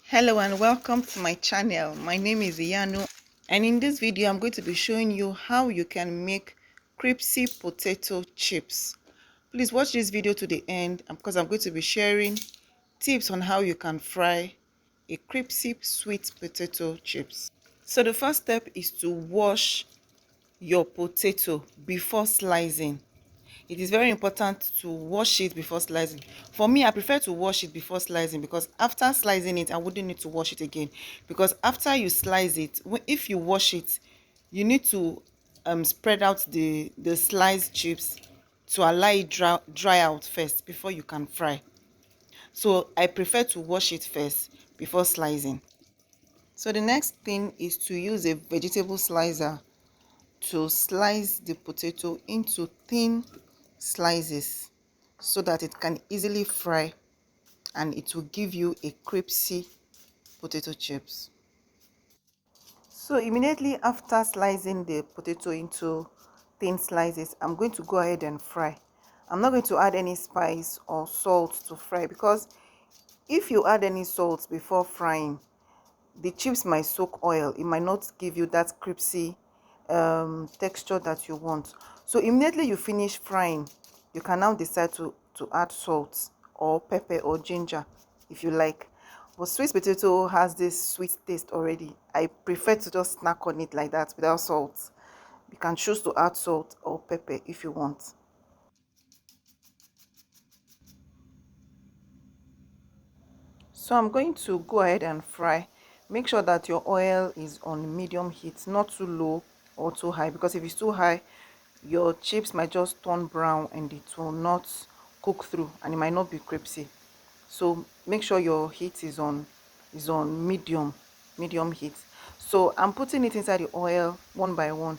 Hello and welcome to my channel. My name is Iyanu, and in this video I'm going to be showing you how you can make crispy potato chips. Please watch this video to the end because I'm going to be sharing tips on how you can fry a crispy sweet potato chips. So the first step is to wash your potato before slicing. It is very important to wash it before slicing. For me, I prefer to wash it before slicing because after slicing it, I wouldn't need to wash it again. Because after you slice it, if you wash it, you need to spread out the sliced chips to allow it dry out first before you can fry. So I prefer to wash it first before slicing. So the next thing is to use a vegetable slicer to slice the potato into thin slices so that it can easily fry and it will give you a crispy potato chips. So immediately after slicing the potato into thin slices, I'm going to go ahead and fry. I'm not going to add any spice or salt to fry because if you add any salt before frying, the chips might soak oil. It might not give you that crispy texture that you want. So immediately you finish frying, you can now decide to add salt or pepper or ginger if you like. But sweet potato has this sweet taste already. I prefer to just snack on it like that without salt. You can choose to add salt or pepper if you want. So I'm going to go ahead and fry. Make sure that your oil is on medium heat, not too low or too high, because if it's too high, your chips might just turn brown and it will not cook through and it might not be crispy. So make sure your heat is on medium heat. So I'm putting it inside the oil one by one.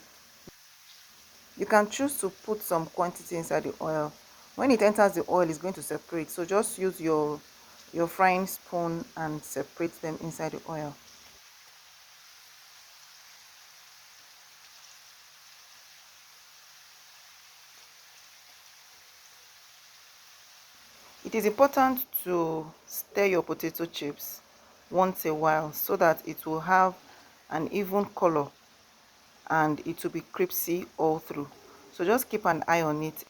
You can choose to put some quantity inside the oil. When it enters the oil, it's going to separate, so just use your frying spoon and separate them inside the oil. It is important to stir your potato chips once a while so that it will have an even color and it will be crispy all through. So just keep an eye on it.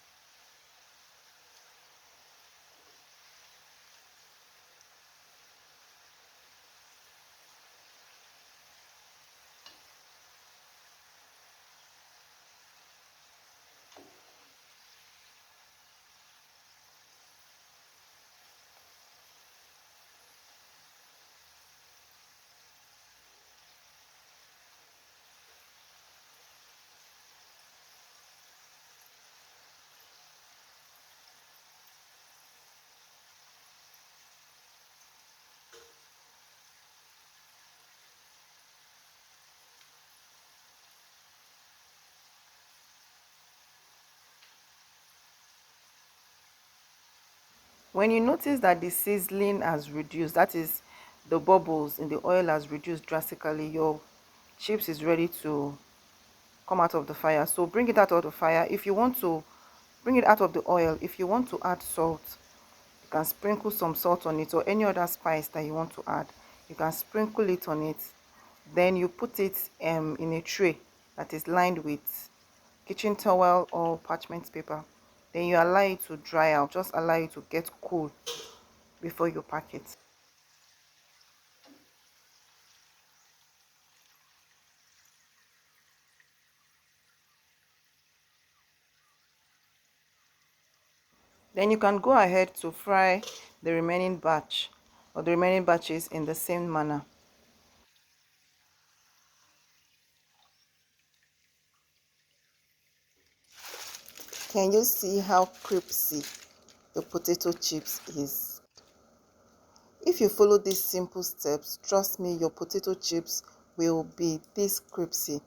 When you notice that the sizzling has reduced, that is, the bubbles in the oil has reduced drastically, your chips is ready to come out of the fire. So bring it out of the fire. If you want to bring it out of the oil, if you want to add salt, you can sprinkle some salt on it, or any other spice that you want to add. You can sprinkle it on it. Then you put it in a tray that is lined with kitchen towel or parchment paper. Then you allow it to dry out. Just allow it to get cool before you pack it. Then you can go ahead to fry the remaining batch or the remaining batches in the same manner. Can you see how crispy the potato chips is? If you follow these simple steps, trust me, your potato chips will be this crispy.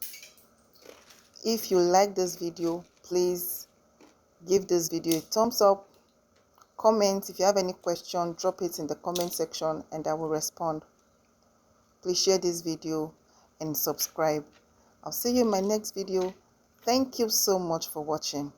If you like this video, please give this video a thumbs up. Comment if you have any question, drop it in the comment section and I will respond. Please share this video and subscribe. I'll see you in my next video. Thank you so much for watching.